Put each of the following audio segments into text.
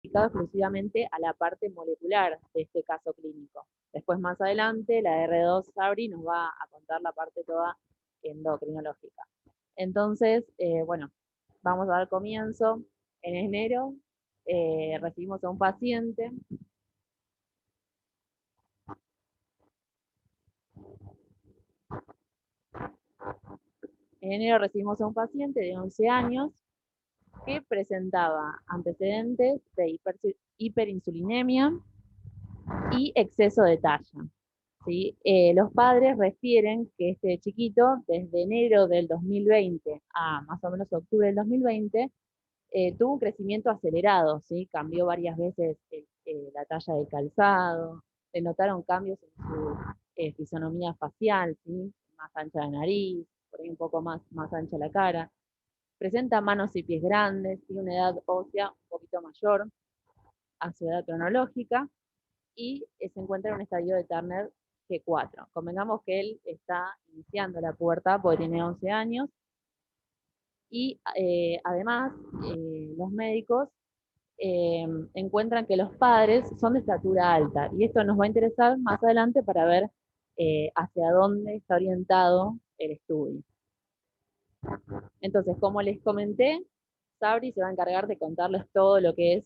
dedicado exclusivamente a la parte molecular de este caso clínico. Después, más adelante, la R2 Sabri nos va a contar la parte toda endocrinológica. Entonces, bueno, vamos a dar comienzo. En enero recibimos a un paciente. En enero recibimos a un paciente de 11 años que presentaba antecedentes de hiperinsulinemia y exceso de talla. ¿Sí? Los padres refieren que este chiquito, desde enero del 2020 a más o menos octubre del 2020, tuvo un crecimiento acelerado, ¿sí? Cambió varias veces la talla del calzado, se notaron cambios en su fisonomía facial, ¿sí? Más ancha la nariz, por ahí un poco más ancha la cara. Presenta manos y pies grandes, tiene una edad ósea un poquito mayor a su edad cronológica y se encuentra en un estadio de Turner G4. Convengamos que él está iniciando la pubertad porque tiene 11 años y además los médicos encuentran que los padres son de estatura alta y esto nos va a interesar más adelante para ver hacia dónde está orientado el estudio. Entonces, como les comenté, Sabri se va a encargar de contarles todo lo que es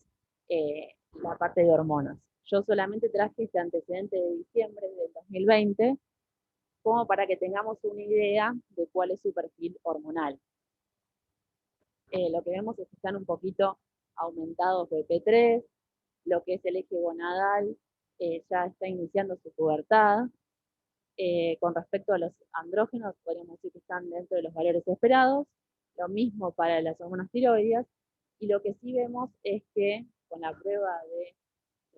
la parte de hormonas. Yo solamente traje este antecedente de diciembre del 2020 como para que tengamos una idea de cuál es su perfil hormonal. Lo que vemos es que están un poquito aumentados de P3, lo que es el eje gonadal ya está iniciando su pubertad. Con respecto a los andrógenos, podríamos decir que están dentro de los valores esperados. Lo mismo para las hormonas tiroides. Y lo que sí vemos es que con la prueba de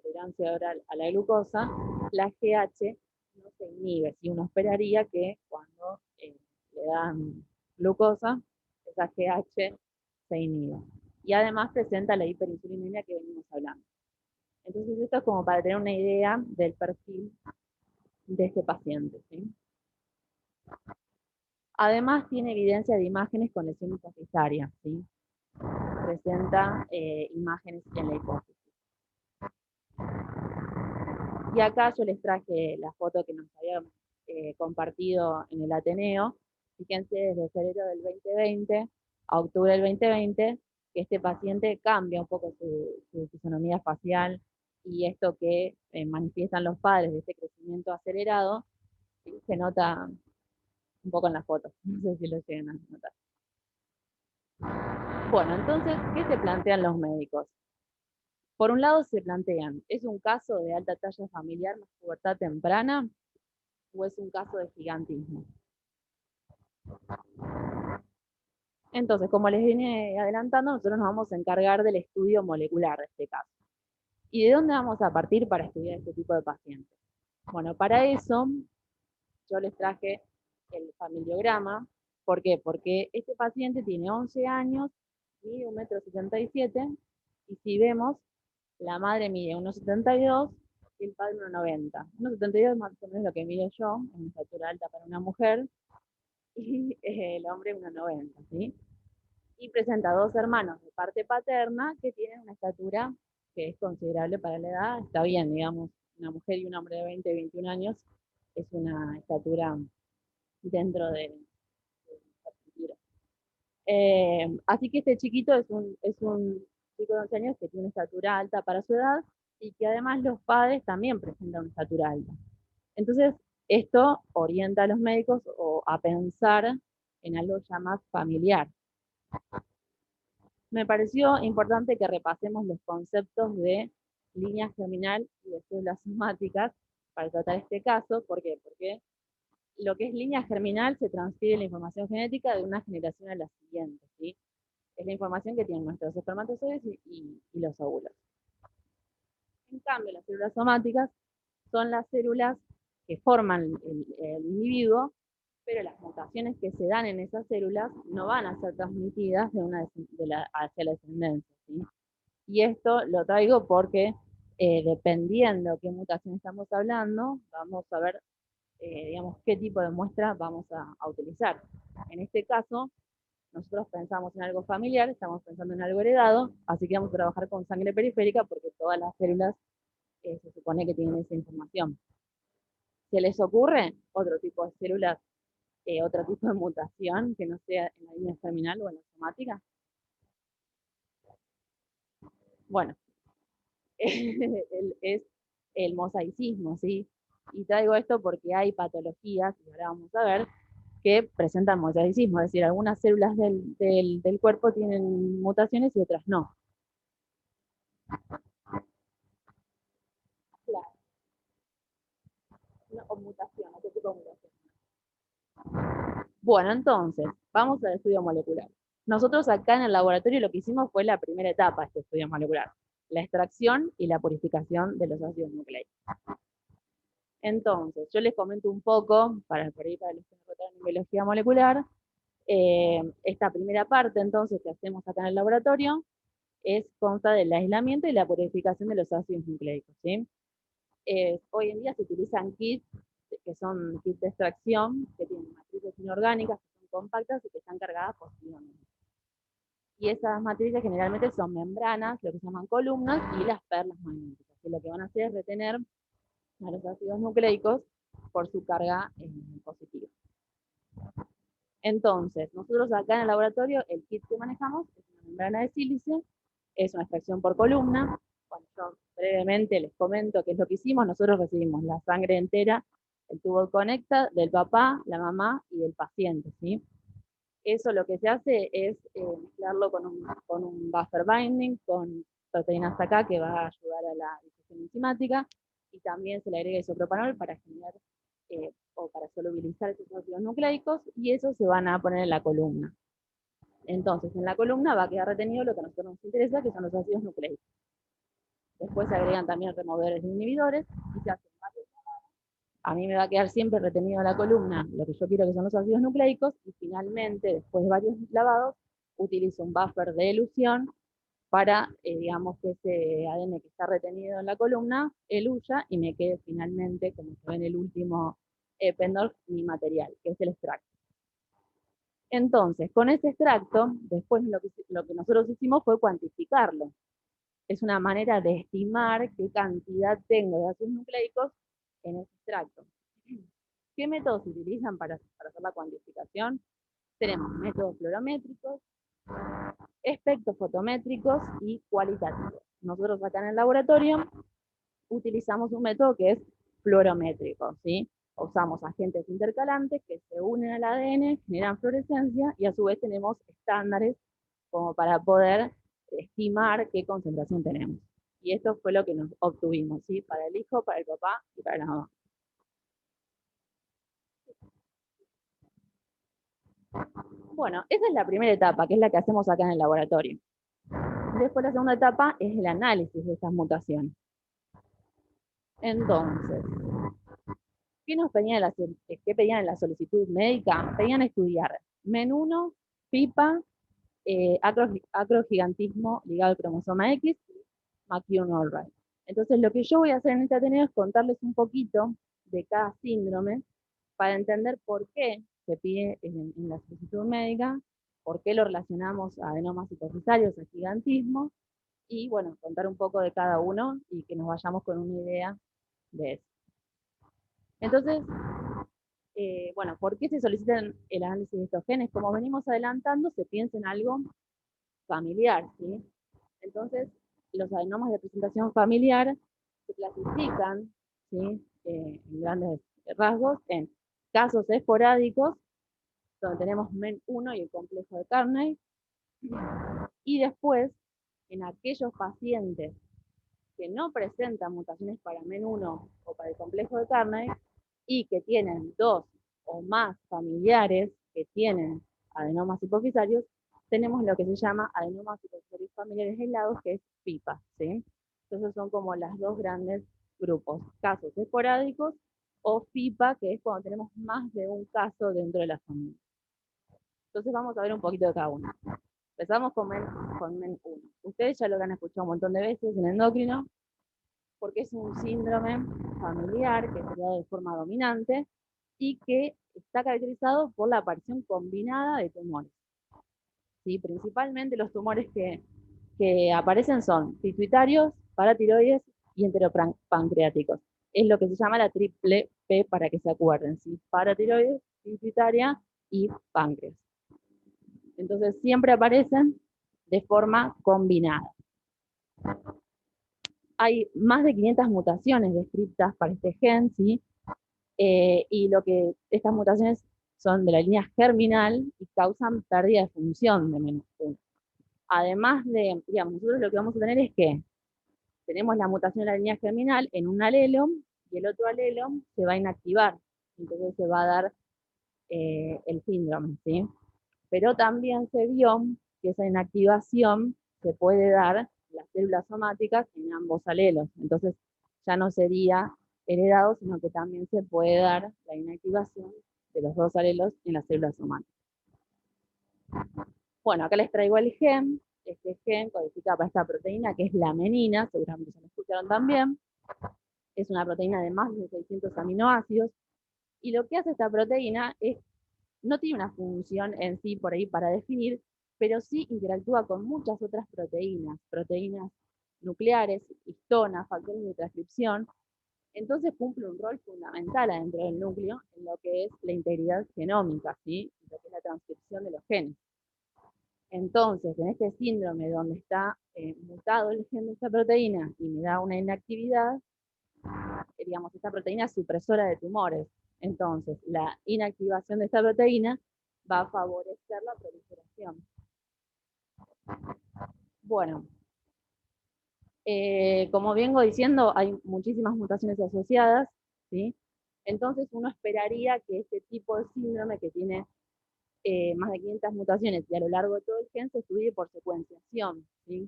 tolerancia oral a la glucosa, la GH no se inhibe. Si uno esperaría que cuando le dan glucosa, esa GH se inhibe. Y además presenta la hiperinsulinemia que venimos hablando. Entonces esto es como para tener una idea del perfil de este paciente, ¿sí? Además tiene evidencia de imágenes con lesiones hipofisarias, ¿sí? Presenta imágenes en la hipófisis. Y acá yo les traje la foto que nos habían compartido en el Ateneo. Fíjense, desde febrero del 2020 a octubre del 2020, que este paciente cambia un poco su fisonomía facial y esto que manifiestan los padres de este crecimiento acelerado, ¿sí? Se nota un poco en las fotos. No sé si lo llegan a notar. Bueno, entonces, ¿qué se plantean los médicos? Por un lado se plantean, ¿es un caso de alta talla familiar más pubertad temprana o es un caso de gigantismo? Entonces, como les vine adelantando, nosotros nos vamos a encargar del estudio molecular de este caso. ¿Y de dónde vamos a partir para estudiar este tipo de pacientes? Bueno, para eso yo les traje el familiograma. ¿Por qué? Porque este paciente tiene 11 años, mide 1,77 m, y si vemos, la madre mide 1,72 m y el padre 1,90 m. 1,72 es más o menos lo que mido yo, en una estatura alta para una mujer, y el hombre 1,90 m, ¿sí? Y presenta dos hermanos de parte paterna que tienen una estatura que es considerable para la edad. Está bien, digamos, una mujer y un hombre de 20 y 21 años es una estatura dentro de la cultura. Así que este chiquito es un chico de 11 años que tiene una estatura alta para su edad y que además los padres también presentan una estatura alta. Entonces, esto orienta a los médicos a pensar en algo ya más familiar. Me pareció importante que repasemos los conceptos de línea germinal y de células somáticas para tratar este caso. ¿Por qué? Porque lo que es línea germinal se transfiere la información genética de una generación a la siguiente, ¿sí? Es la información que tienen nuestros espermatozoides y los óvulos. En cambio, las células somáticas son las células que forman el individuo, pero las mutaciones que se dan en esas células no van a ser transmitidas hacia la descendencia, ¿sí? Y esto lo traigo porque dependiendo qué mutación estamos hablando, vamos a ver, digamos, qué tipo de muestra vamos a utilizar. En este caso, nosotros pensamos en algo familiar, estamos pensando en algo heredado, así que vamos a trabajar con sangre periférica porque todas las células se supone que tienen esa información. ¿Se les ocurre otro tipo de células, otro tipo de mutación que no sea en la línea germinal o en la somática? Bueno, es el mosaicismo, ¿sí? Y traigo esto porque hay patologías, y ahora vamos a ver, que presentan mosaicismo, es decir, algunas células del cuerpo tienen mutaciones y otras no. Claro, no, o mutación, otro tipo de mutación. Bueno, entonces, vamos al estudio molecular. Nosotros acá en el laboratorio lo que hicimos fue la primera etapa de este estudio molecular, la extracción y la purificación de los ácidos nucleicos. Entonces, yo les comento un poco, por ahí para los que no votaron en biología molecular, esta primera parte entonces que hacemos acá en el laboratorio consta del aislamiento y la purificación de los ácidos nucleicos, ¿sí? Hoy en día se utilizan kits que son kits de extracción, que tienen matrices inorgánicas, que son compactas y que están cargadas positivamente. Y esas matrices generalmente son membranas, lo que se llaman columnas, y las perlas magnéticas, que lo que van a hacer es retener a los ácidos nucleicos por su carga positiva. Entonces, nosotros acá en el laboratorio, el kit que manejamos es una membrana de sílice, es una extracción por columna. Bueno, yo brevemente les comento qué es lo que hicimos. Nosotros recibimos la sangre entera, el tubo conecta del papá, la mamá y del paciente, ¿sí? Eso lo que se hace es mezclarlo con un buffer binding, con proteínas acá que va a ayudar a la digestión enzimática, y también se le agrega isopropanol para generar o para solubilizar esos ácidos nucleicos, y eso se van a poner en la columna. Entonces, en la columna va a quedar retenido lo que a nosotros nos interesa, que son los ácidos nucleicos. Después se agregan también removedores de inhibidores y se hacen varios. A mí me va a quedar siempre retenido en la columna lo que yo quiero que son los ácidos nucleicos, y finalmente, después de varios lavados, utilizo un buffer de elusión para, digamos, que ese ADN que está retenido en la columna eluya y me quede finalmente, como se ve en el último pendor, mi material, que es el extracto. Entonces, con ese extracto, después lo que nosotros hicimos fue cuantificarlo. Es una manera de estimar qué cantidad tengo de ácidos nucleicos en ese extracto. ¿Qué métodos se utilizan para hacer la cuantificación? Tenemos métodos fluorométricos, espectrofotométricos y cualitativos. Nosotros acá en el laboratorio utilizamos un método que es fluorométrico, ¿sí? Usamos agentes intercalantes que se unen al ADN, generan fluorescencia, y a su vez tenemos estándares como para poder estimar qué concentración tenemos. Y esto fue lo que nos obtuvimos, ¿sí? Para el hijo, para el papá y para la mamá. Bueno, esa es la primera etapa, que es la que hacemos acá en el laboratorio. Después la segunda etapa es el análisis de estas mutaciones. Entonces, ¿qué pedían en la solicitud médica? Pedían estudiar MEN1, PIPA, acrogigantismo ligado al cromosoma X, McCune Allbright. Entonces, lo que yo voy a hacer en este Ateneo es contarles un poquito de cada síndrome para entender por qué se pide en la solicitud médica, por qué lo relacionamos a adenomas hipofisarios, a gigantismo, y bueno, contar un poco de cada uno y que nos vayamos con una idea de eso. Entonces, bueno, ¿por qué se solicitan el análisis de estos genes? Como venimos adelantando, se piensa en algo familiar, ¿sí? Entonces, los adenomas de presentación familiar se clasifican, ¿sí? En grandes rasgos, en casos esporádicos, donde tenemos MEN1 y el complejo de Carney, y después, en aquellos pacientes que no presentan mutaciones para MEN1 o para el complejo de Carney y que tienen dos o más familiares que tienen adenomas hipofisarios, tenemos lo que se llama adenomas hipofisarios familiares aislados, que es PIPA, ¿sí? Entonces son como las dos grandes grupos, casos esporádicos o FIPA, que es cuando tenemos más de un caso dentro de la familia. Entonces vamos a ver un poquito de cada uno. Empezamos con MEN1. Ustedes ya lo han escuchado un montón de veces en endocrino, porque es un síndrome familiar que se da de forma dominante y que está caracterizado por la aparición combinada de tumores. ¿sí? Principalmente los tumores que aparecen son pituitarios, paratiroides y enteropancreáticos. Es lo que se llama la triple P para que se acuerden, ¿sí? Paratiroides, pituitaria y páncreas. Entonces siempre aparecen de forma combinada. Hay más de 500 mutaciones descritas para este gen, ¿sí? Y estas mutaciones son de la línea germinal y causan pérdida de función de menos 1. Además de, digamos, nosotros lo que vamos a tener es que tenemos la mutación de la línea germinal en un alelo y el otro alelo se va a inactivar, entonces se va a dar el síndrome, ¿sí? Pero también se vio que esa inactivación se puede dar en las células somáticas en ambos alelos, entonces ya no sería heredado, sino que también se puede dar la inactivación de los dos alelos en las células somáticas. Bueno, acá les traigo el gen. Este gen codifica para esta proteína que es la menina, seguramente ya lo escucharon también. Es una proteína de más de 600 aminoácidos. Y lo que hace esta proteína es, no tiene una función en sí por ahí para definir, pero sí interactúa con muchas otras proteínas nucleares, histonas, factores de transcripción. Entonces cumple un rol fundamental adentro del núcleo en lo que es la integridad genómica, ¿sí? Lo que es la transcripción de los genes. Entonces, en este síndrome donde está mutado el gen de esta proteína y me da una inactividad, digamos, esta proteína es supresora de tumores. Entonces, la inactivación de esta proteína va a favorecer la proliferación. Bueno, como vengo diciendo, hay muchísimas mutaciones asociadas, ¿sí? Entonces uno esperaría que este tipo de síndrome que tiene más de 500 mutaciones y a lo largo de todo el gen se estudie por secuenciación, ¿sí?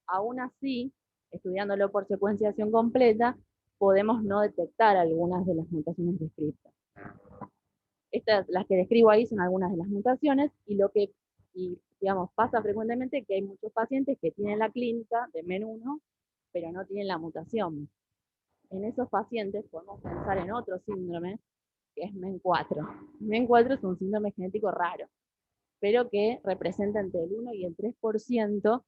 Aún así, estudiándolo por secuenciación completa, podemos no detectar algunas de las mutaciones descritas. Las que describo ahí son algunas de las mutaciones y digamos, pasa frecuentemente que hay muchos pacientes que tienen la clínica de MEN1, pero no tienen la mutación. En esos pacientes podemos pensar en otro síndrome, que es MEN4. MEN4 es un síndrome genético raro, pero que representa entre el 1 y el 3%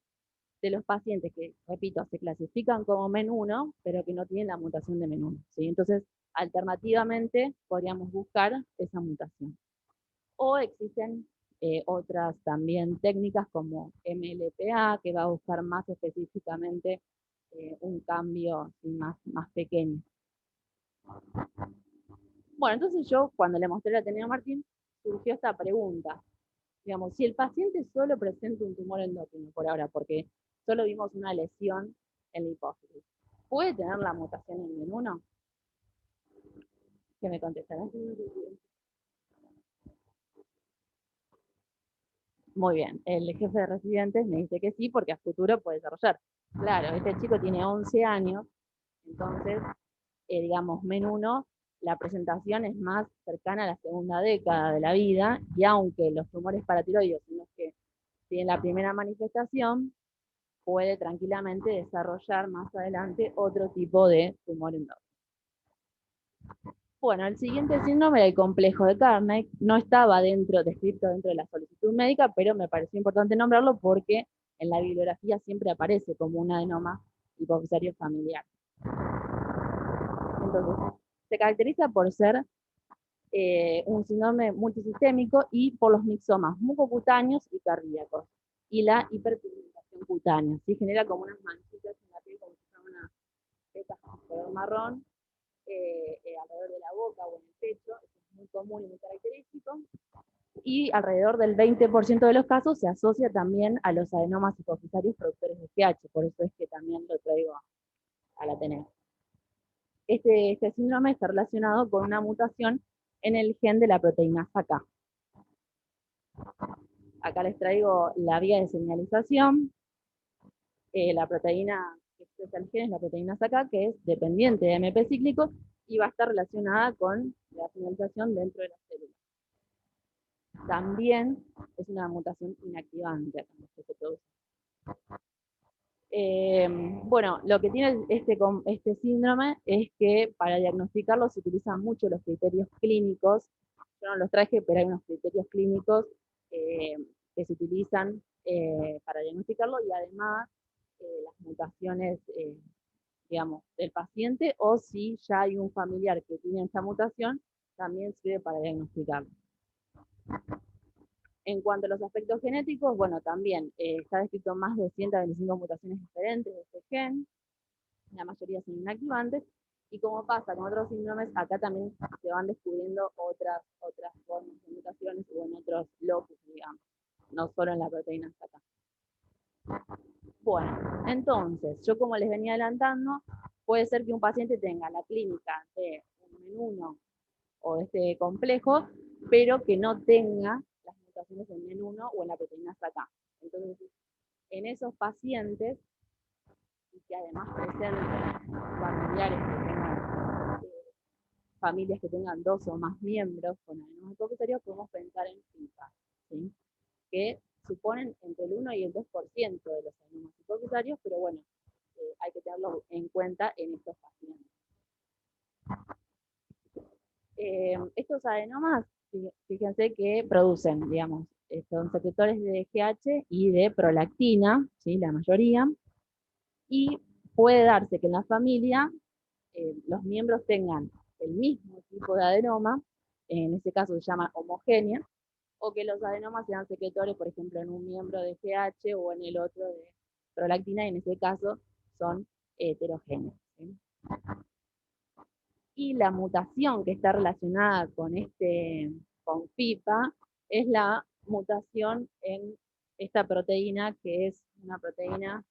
de los pacientes que, repito, se clasifican como MEN1, pero que no tienen la mutación de MEN1, ¿sí? Entonces, alternativamente, podríamos buscar esa mutación. O existen otras también técnicas como MLPA, que va a buscar más específicamente un cambio más pequeño. Bueno, entonces yo, cuando le mostré la Ateneo Martín, surgió esta pregunta. Digamos, si el paciente solo presenta un tumor endocrino por ahora, porque solo vimos una lesión en la hipófisis, ¿puede tener la mutación en MEN1? ¿Qué me contestarán? Muy bien, el jefe de residentes me dice que sí, porque a futuro puede desarrollar. Claro, este chico tiene 11 años, entonces, digamos, MEN1, la presentación es más cercana a la segunda década de la vida, y aunque los tumores paratiroides son los que tienen la primera manifestación, puede tranquilamente desarrollar más adelante otro tipo de tumor endocrino. Bueno, el siguiente síndrome del complejo de Carney no estaba descrito dentro de la solicitud médica, pero me pareció importante nombrarlo porque en la bibliografía siempre aparece como un adenoma hipofisario familiar. Entonces, se caracteriza por ser un síndrome multisistémico y por los mixomas mucocutáneos y cardíacos, y la hiperpigmentación cutánea. ¿Sí? Genera como unas manchitas en la piel, como si fuera una peta color marrón, alrededor de la boca o en el pecho. Eso es muy común y muy característico. Y alrededor del 20% de los casos se asocia también a los adenomas hipofisarios productores de GH, por eso es que también lo traigo a la Ateneo. Este síndrome está relacionado con una mutación en el gen de la proteína SACA. Acá les traigo la vía de señalización. La proteína que expresa el gen es la proteína SACA, que es dependiente de AMP cíclico y va a estar relacionada con la señalización dentro de la célula. También es una mutación inactivante, que se produce. Bueno, lo que tiene este síndrome es que para diagnosticarlo se utilizan mucho los criterios clínicos. Yo no los traje, pero hay unos criterios clínicos que que se utilizan para diagnosticarlo y además las mutaciones, digamos, del paciente, o si ya hay un familiar que tiene esta mutación, también sirve para diagnosticarlo. En cuanto a los aspectos genéticos, bueno, también está descrito más de 125 mutaciones diferentes de este gen, la mayoría son inactivantes, y como pasa con otros síndromes, acá también se van descubriendo otras formas de mutaciones o en otros locus, digamos, no solo en la proteína acá. Bueno, entonces, yo como les venía adelantando, puede ser que un paciente tenga la clínica de un MEN1 o de este complejo, pero que no tenga las mutaciones en MEN1 o en la proteína acá. Entonces, en esos pacientes, y que además presenten familiares que tengan familias que tengan 2 o más miembros con adenomas hipofisarios, podemos pensar en FIFA, ¿sí? Que suponen entre el 1 y el 2% de los adenomas hipofisarios, pero bueno, hay que tenerlo en cuenta en estos pacientes. Estos adenomas, fíjense que producen, digamos, son secretores de GH y de prolactina, ¿sí? La mayoría, y puede darse que en la familia los miembros tengan el mismo tipo de adenoma, en este caso se llama homogénea, o que los adenomas sean secretores, por ejemplo, en un miembro de GH o en el otro de prolactina, y en este caso son heterogéneos, ¿sí? Y la mutación que está relacionada con FIPA es la mutación en esta proteína, que es una proteína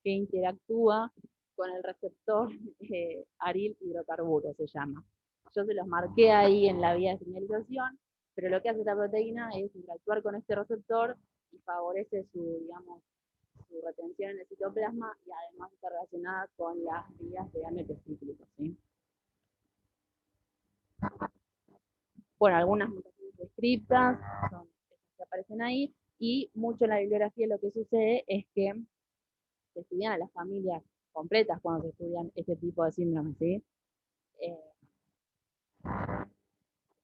que interactúa con el receptor aril hidrocarburo, se llama. Yo se los marqué ahí en la vía de señalización, pero lo que hace esta proteína es interactuar con este receptor y favorece digamos, su retención en el citoplasma, y además está relacionada con las vías de AMP cíclico, ¿sí? Bueno, algunas mutaciones descriptas son esas que aparecen ahí, y mucho en la bibliografía lo que sucede es que se estudian a las familias completas cuando se estudian este tipo de síndromes, ¿sí?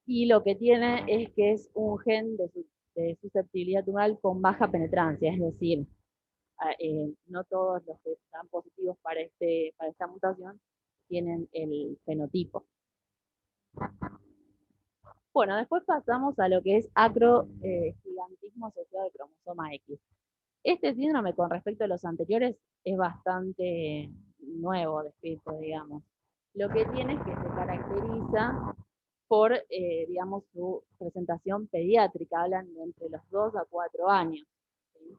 Y lo que tiene es que es un gen de susceptibilidad tumoral con baja penetrancia, es decir, no todos los que están positivos para esta mutación tienen el fenotipo. Bueno, después pasamos a lo que es acrogigantismo asociado al cromosoma X. Este síndrome, con respecto a los anteriores, es bastante nuevo descrito, digamos. Lo que tiene es que se caracteriza por, digamos, su presentación pediátrica, hablan de entre los 2 a 4 años. ¿Sí?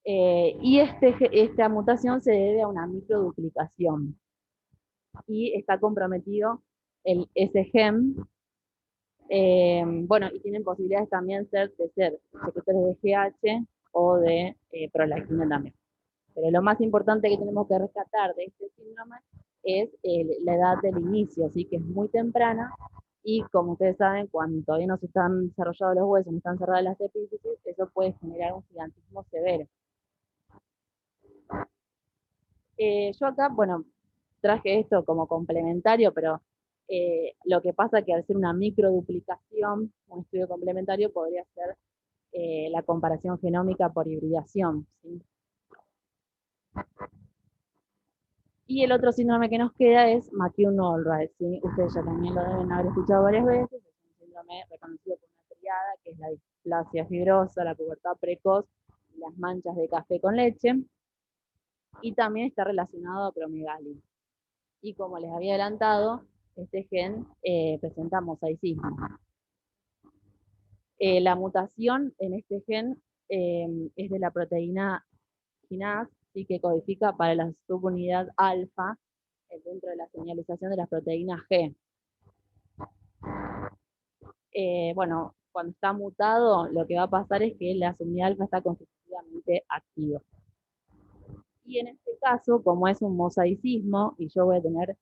Y esta mutación se debe a una microduplicación, y está comprometido ese gen. Bueno, y tienen posibilidades también de ser secretores de GH o de prolactina también. Pero lo más importante que tenemos que rescatar de este síndrome es la edad del inicio, ¿sí? Que es muy temprana, y como ustedes saben, cuando todavía no se están desarrollados los huesos, no están cerradas las epífisis, eso puede generar un gigantismo severo. Yo acá, bueno, traje esto como complementario, pero lo que pasa es que al ser una microduplicación, un estudio complementario podría ser la comparación genómica por hibridación, ¿sí? Y el otro síndrome que nos queda es McCune-Albright, ¿sí? Ustedes ya también lo deben haber escuchado varias veces. Es un síndrome reconocido por una triada, que es la displasia fibrosa, la pubertad precoz y las manchas de café con leche. Y también está relacionado a acromegalia. Y como les había adelantado, este gen presenta mosaicismo. La mutación en este gen es de la proteína quinasa, ¿sí? Que codifica para la subunidad alfa dentro de la señalización de las proteínas G. Bueno, cuando está mutado, lo que va a pasar es que la subunidad alfa está constitutivamente activa. Y en este caso, como es un mosaicismo, y yo voy a tener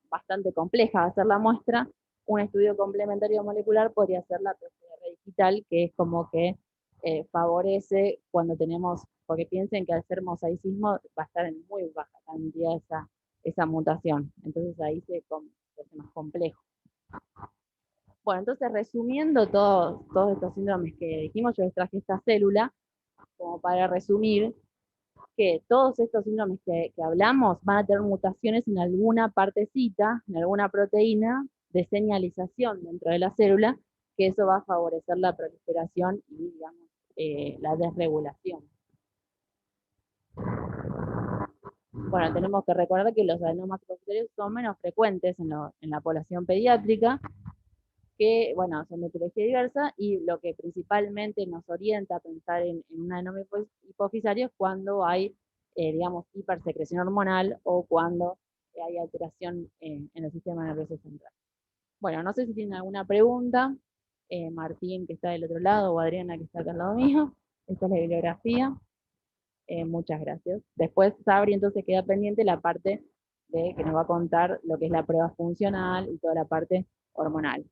bastante compleja hacer la muestra, un estudio complementario molecular podría ser la PCR digital, que es como que favorece cuando tenemos, porque piensen que al ser mosaicismo va a estar en muy baja cantidad esa mutación, entonces ahí se hace más complejo. Bueno, entonces resumiendo todos estos síndromes que dijimos, yo les traje esta célula como para resumir que todos estos síndromes que hablamos van a tener mutaciones en alguna partecita, en alguna proteína de señalización dentro de la célula, que eso va a favorecer la proliferación y, digamos, la desregulación. Bueno, tenemos que recordar que los adenomas hipoficiarios son menos frecuentes en la población pediátrica, que, bueno, son de etiología diversa, y lo que principalmente nos orienta a pensar en un adenoma hipofisario es cuando hay, digamos, hipersecreción hormonal o cuando hay alteración en el sistema nervioso central. Bueno, no sé si tienen alguna pregunta, Martín, que está del otro lado, o Adriana, que está acá al lado mío. Esta es la bibliografía. Muchas gracias. Después Sabri entonces queda pendiente la parte de que nos va a contar lo que es la prueba funcional y toda la parte hormonal.